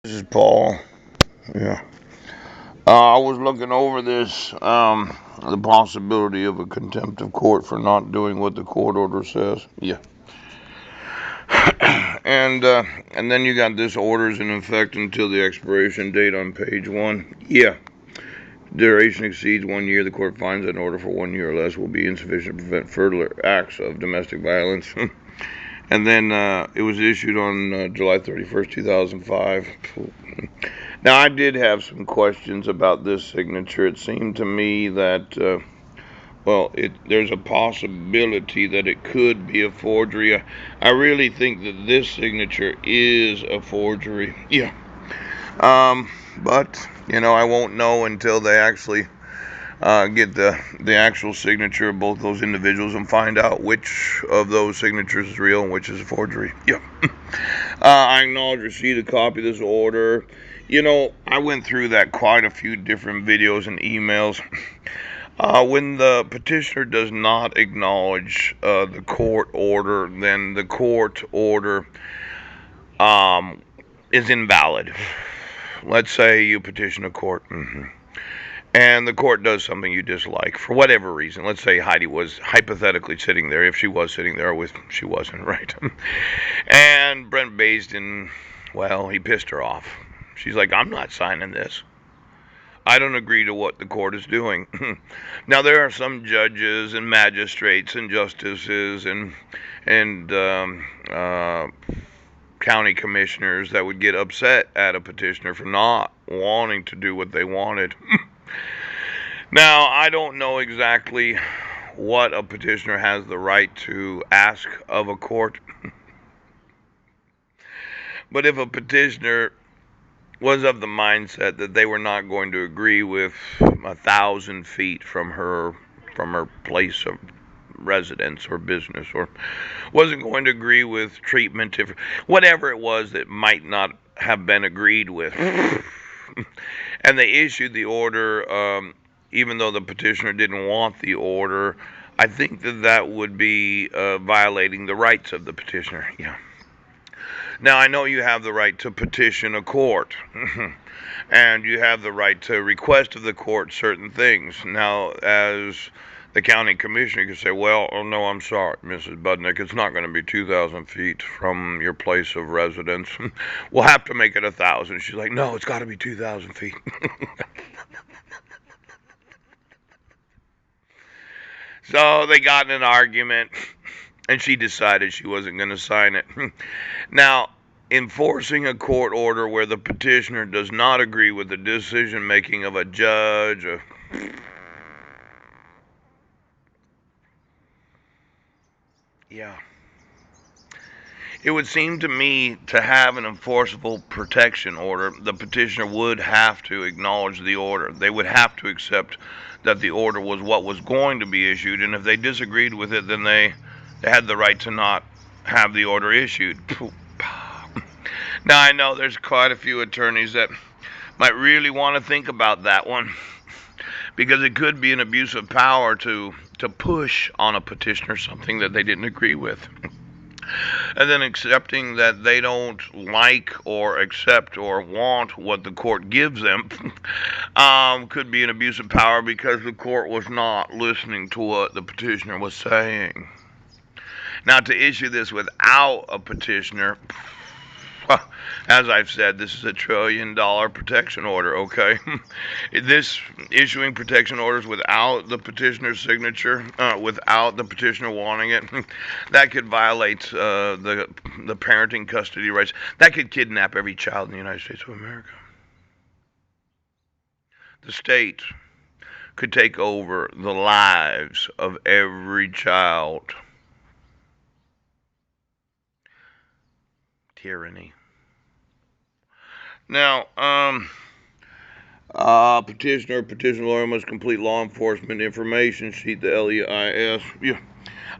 This is Paul. Yeah. I was looking over this, the possibility of a contempt of court for not doing what the court order says. Yeah. And then you got this order's in effect until the expiration date on page 1. Yeah. Duration exceeds 1 year. The court finds that an order for 1 year or less will be insufficient to prevent further acts of domestic violence. And then it was issued on July 31st, 2005. Now, I did have some questions about this signature. It seemed to me that, there's a possibility that it could be a forgery. I really think that this signature is a forgery. Yeah. But, I won't know until they actually get the actual signature of both those individuals and find out which of those signatures is real and which is a forgery. Yeah. I acknowledge receipt a copy of this order. I went through that quite a few different videos and emails. When the petitioner does not acknowledge the court order, then the court order is invalid. Let's say you petition a court. And the court does something you dislike for whatever reason. Let's say Heidi was hypothetically sitting there, if she was sitting there, or she wasn't, right? And Brent Baisden, he pissed her off. She's like, I'm not signing this. I don't agree to what the court is doing. Now, there are some judges and magistrates and justices and county commissioners that would get upset at a petitioner for not wanting to do what they wanted. Now, I don't know exactly what a petitioner has the right to ask of a court. But if a petitioner was of the mindset that they were not going to agree with 1,000 feet from her place of residence or business, or wasn't going to agree with treatment, if whatever it was that might not have been agreed with, and they issued the order, even though the petitioner didn't want the order, I think that would be violating the rights of the petitioner. Yeah. Now, I know you have the right to petition a court, and you have the right to request of the court certain things. Now, as the county commissioner, you can say, oh no, I'm sorry, Mrs. Budnek, it's not going to be 2,000 feet from your place of residence. We'll have to make it 1,000. She's like, no, it's got to be 2,000 feet. So they got in an argument, and she decided she wasn't going to sign it. Now, enforcing a court order where the petitioner does not agree with the decision-making of a judge, it would seem to me to have an enforceable protection order, the petitioner would have to acknowledge the order. They would have to accept that the order was what was going to be issued, and if they disagreed with it, then they had the right to not have the order issued. Now, I know there's quite a few attorneys that might really want to think about that one, because it could be an abuse of power to push on a petitioner something that they didn't agree with. And then accepting that they don't like or accept or want what the court gives them could be an abuse of power because the court was not listening to what the petitioner was saying. Now, to issue this without a petitioner, as I've said, this is $1 trillion protection order, okay? This issuing protection orders without the petitioner's signature, without the petitioner wanting it, that could violate the parenting custody rights. That could kidnap every child in the United States of America. The state could take over the lives of every child. Tyranny. Now, petitioner lawyer must complete law enforcement information sheet, the LEIS. Yeah.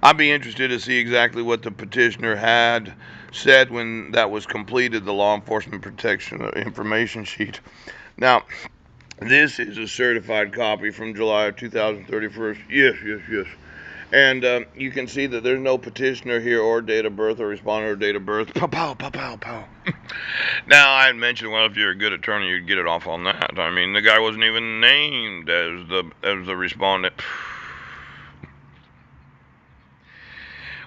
I'd be interested to see exactly what the petitioner had said when that was completed, the law enforcement protection information sheet. Now, this is a certified copy from July of 2031. Yes. And you can see that there's no petitioner here or date of birth or respondent or date of birth. Pow, pow, pow, pow, pow. Now, I had mentioned, well, if you're a good attorney, you'd get it off on that. I mean, the guy wasn't even named as the respondent.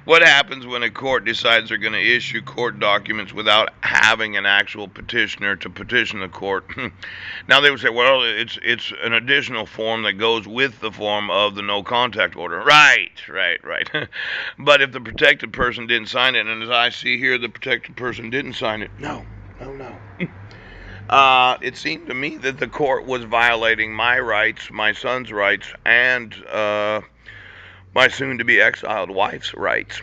What happens when a court decides they're going to issue court documents without having an actual petitioner to petition the court? Now they would say, well, it's an additional form that goes with the form of the no contact order. Right. But if the protected person didn't sign it, and as I see here, the protected person didn't sign it. No. It seemed to me that the court was violating my rights, my son's rights, and my soon-to-be exiled wife's rights.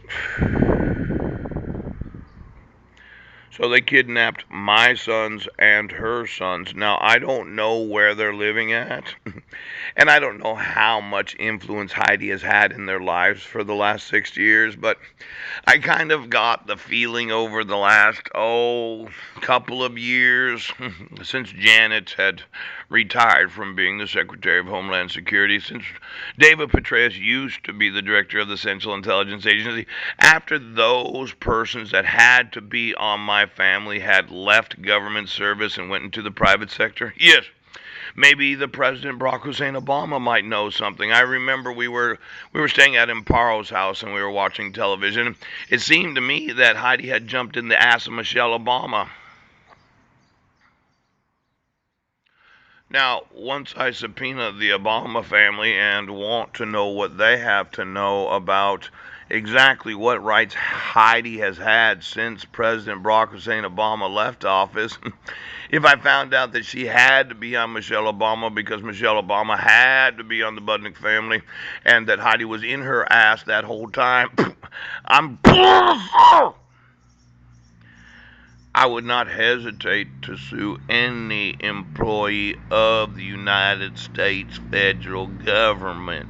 So they kidnapped my sons and her sons. Now, I don't know where they're living at, and I don't know how much influence Heidi has had in their lives for the last 6 years, but I kind of got the feeling over the last, couple of years, since Janet had retired from being the Secretary of Homeland Security, since David Petraeus used to be the director of the Central Intelligence Agency, after those persons that had to be on my family had left government service and went into the private sector. Yes, maybe the President Barack Hussein Obama might know something. I remember we were staying at Amparo's house and we were watching television. It seemed to me that Heidi had jumped in the ass of Michelle Obama. Now, once I subpoena the Obama family and want to know what they have to know about exactly what rights Heidi has had since President Barack Hussein Obama left office, if I found out that she had to be on Michelle Obama because Michelle Obama had to be on the Budnek family and that Heidi was in her ass that whole time, I would not hesitate to sue any employee of the United States federal government.